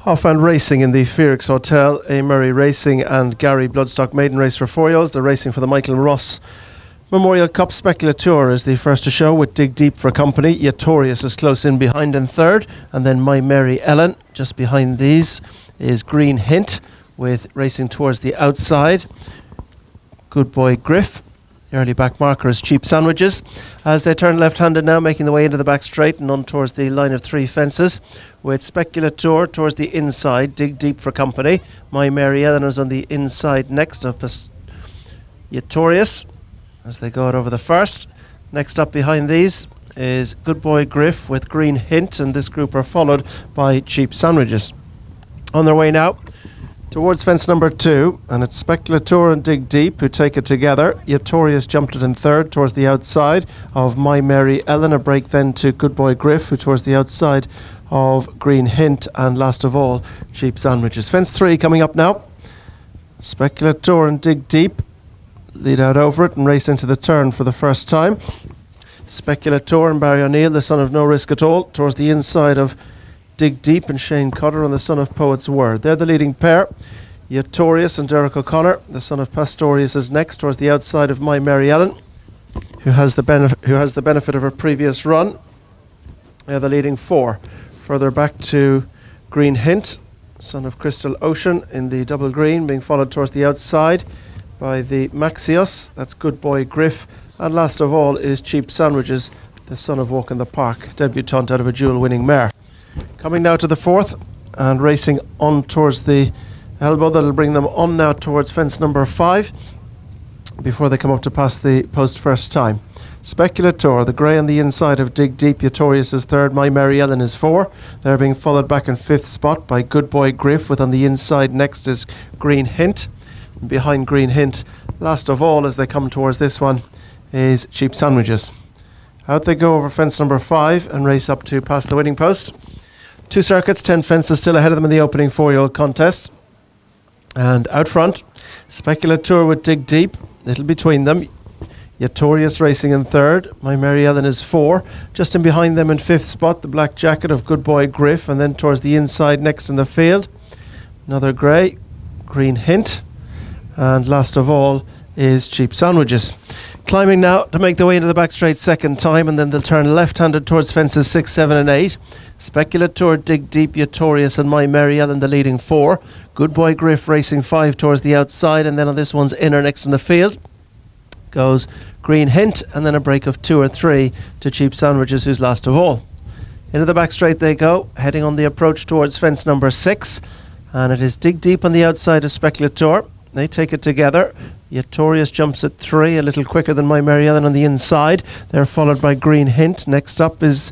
Offhand Racing in the Feericks Hotel, A. Murray Racing and Gary Bloodstock Maiden race for 4yos. They're racing for the Michael Ross Memorial Cup. Speculateur is the first to show with Dig Deep for company. Yatorius is close in behind in third, and then My Mary Ellen. Just behind these is Green Hint with racing towards the outside. Good Boy Griff. The early back marker is Cheap Sandwiches. As they turn left-handed now, making the way into the back straight and on towards the line of three fences, with Speculateur towards the inside, Dig Deep for company. My Mary Ellen is on the inside next up as Yatorius as they go out over the first. Next up behind these is Good Boy Griff with Green Hint, and this group are followed by Cheap Sandwiches. On their way now towards fence number 2, and it's Speculateur and Dig Deep who take it together. Yatorius jumped it in third towards the outside of My Mary Ellen. A break then to Good Boy Griff, who towards the outside of Green Hint, and last of all Cheap Sandwiches. Fence 3 coming up now. Speculateur and Dig Deep lead out over it and race into the turn for the first time. Speculateur and Barry O'Neill, the son of No Risk at All, towards the inside of Dig Deep and Shane Cutter, and the son of Poet's Word. They're the leading pair. Yatorius and Derek O'Connor, the son of Pastorius, is next towards the outside of My Mary Ellen, who has the benefit of her previous run. They're the leading 4. Further back to Green Hint, son of Crystal Ocean, in the double green, being followed towards the outside by the Maxios. That's Good Boy Griff, and last of all is Cheap Sandwiches, the son of Walk in the Park, debutant out of a duel-winning mare. Coming now to the 4th and racing on towards the elbow. That'll bring them on now towards fence number 5 before they come up to pass the post first time. Speculateur, the grey on the inside of Dig Deep. Yatorius is third. My Mary Ellen is 4. They're being followed back in 5th spot by Good Boy Griff, with on the inside next is Green Hint. And behind Green Hint, last of all as they come towards this one, is Cheap Sandwiches. Out they go over fence number 5 and race up to past the winning post. 2 circuits, 10 fences still ahead of them in the opening 4-year-old contest. And out front, Speculateur with Dig Deep, little between them. Yatorius racing in third. My Mary Ellen is 4. Just in behind them in 5th spot, the black jacket of Good Boy Griff, and then towards the inside next in the field, another grey, Green Hint, and last of all is Cheap Sandwiches. Climbing now to make their way into the back straight second time, and then they'll turn left-handed towards fences 6, 7 and 8. Speculateur, Dig Deep, Yatorius and My Mary Ellen the leading 4. Good Boy Griff racing 5 towards the outside, and then on this one's inner next in the field goes Green Hint, and then a break of 2 or 3 to Cheap Sandwiches, who's last of all. Into the back straight they go, heading on the approach towards fence number 6, and it is Dig Deep on the outside of Speculateur. They take it together. Yatorius jumps at 3, a little quicker than My Mary Ellen on the inside. They're followed by Green Hint. Next up is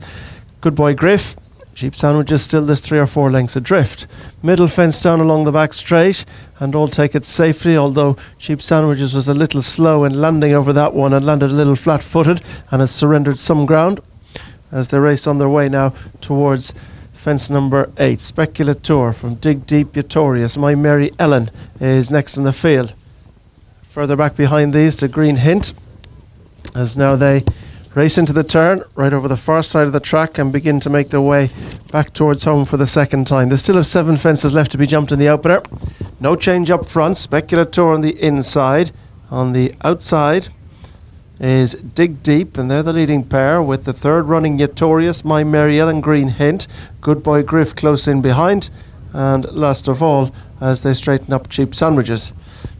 Good Boy Griff. Cheap Sandwiches still this 3 or 4 lengths adrift. Middle fence down along the back straight, and all take it safely, although Cheap Sandwiches was a little slow in landing over that one and landed a little flat-footed and has surrendered some ground as they race on their way now towards fence number 8. Speculateur from Dig Deep, Yatorius. My Mary Ellen is next in the field. Further back behind these to Green Hint, as now they race into the turn right over the far side of the track and begin to make their way back towards home for the second time. They still have 7 fences left to be jumped in the opener. No change up front. Speculateur on the inside. On the outside is Dig Deep, and they're the leading pair, with the third running Yatorius, My Mary Ellen, Green Hint, Good Boy Griff close in behind, and last of all as they straighten up Cheap Sandwiches.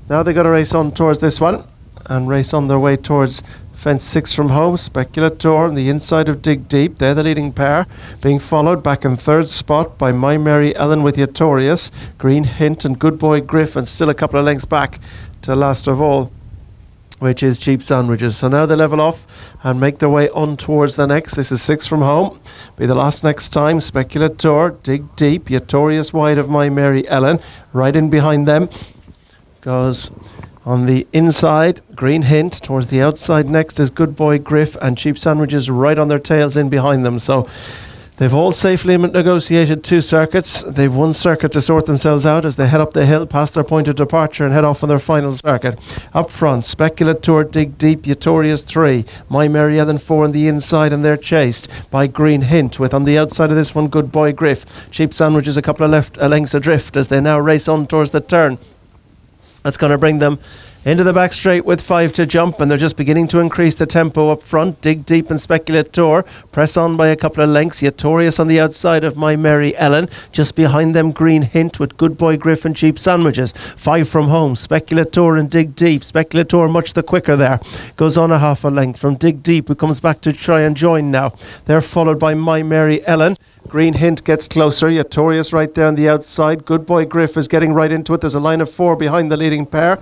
Now they've got to race on towards this one and race on their way towards fence 6 from home. Speculateur on the inside of Dig Deep. They're the leading pair, being followed back in 3rd spot by My Mary Ellen with Yatorius, Green Hint and Good Boy Griff, and still a couple of lengths back to last of all, which is Cheap Sandwiches. So now they level off and make their way on towards the next. This is 6 from home. Be the last next time. Speculateur, Dig Deep, Yatorius wide of My Mary Ellen. Right in behind them goes on the inside Green Hint. Towards the outside next is Good Boy Griff, and Cheap Sandwiches right on their tails in behind them. So They've all safely negotiated 2 circuits. They've 1 circuit to sort themselves out as they head up the hill past their point of departure and head off on their final circuit. Up front, Speculator, Dig Deep, Utorious 3, My Mary Ellen 4 on the inside, and they're chased by Green Hint, with on the outside of this one Good Boy Griff. Cheap Sandwiches a couple of lengths adrift as they now race on towards the turn. That's going to bring them into the back straight with 5 to jump, and they're just beginning to increase the tempo up front. Dig Deep and Speculator press on by a couple of lengths. Utorious on the outside of My Mary Ellen. Just behind them, Green Hint with Good Boy Griff and Cheap Sandwiches. 5 from home, Speculator and Dig Deep. Speculator much the quicker there. Goes on a half a length from Dig Deep, who comes back to try and join now. They're followed by My Mary Ellen. Green Hint gets closer. Utorious right there on the outside. Good Boy Griff is getting right into it. There's a line of 4 behind the leading pair.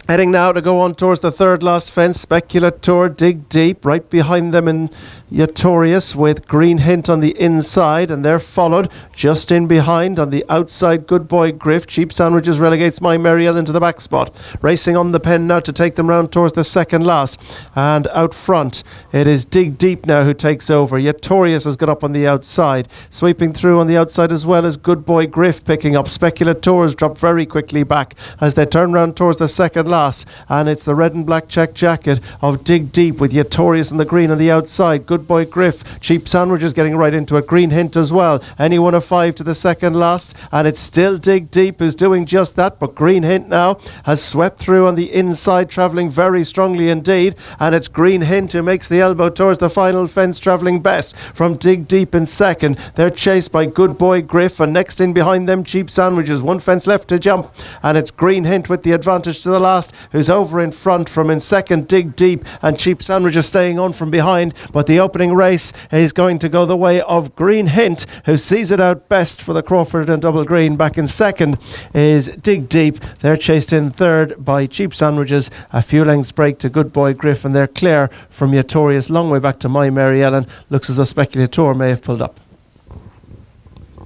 Heading now to go on towards the third last fence. Speculator, Dig Deep right behind them, and Utorious with Green Hint on the inside, and they're followed just in behind on the outside. Good Boy Griff. Cheap Sandwiches relegates My Mary Ellen to the back spot. Racing on the pen now to take them round towards the second last, and out front it is Dig Deep now who takes over. Utorious has got up on the outside. Sweeping through on the outside as well as Good Boy Griff picking up. Speculators drop very quickly back as they turn round towards the second last, and it's the red and black check jacket of Dig Deep with Utorious and the green on the outside. Good Boy Griff. Cheap Sandwiches getting right into it. Green Hint as well. Any one of 5 to the second last, and it's still Dig Deep who's doing just that, but Green Hint now has swept through on the inside, travelling very strongly indeed, and it's Green Hint who makes the elbow towards the final fence, travelling best from Dig Deep in second. They're chased by Good Boy Griff, and next in behind them Cheap Sandwiches. 1 fence left to jump, and it's Green Hint with the advantage to the last, who's over in front from in second Dig Deep, and Cheap Sandwiches staying on from behind, but the opening race is going to go the way of Green Hint, who sees it out best for the Crawford and Double Green. Back in second is Dig Deep. They're chased in third by Cheap Sandwiches. A few lengths break to Good Boy Griff, and they're clear from Utorious. Long way back to My Mary Ellen. Looks as though Speculator may have pulled up.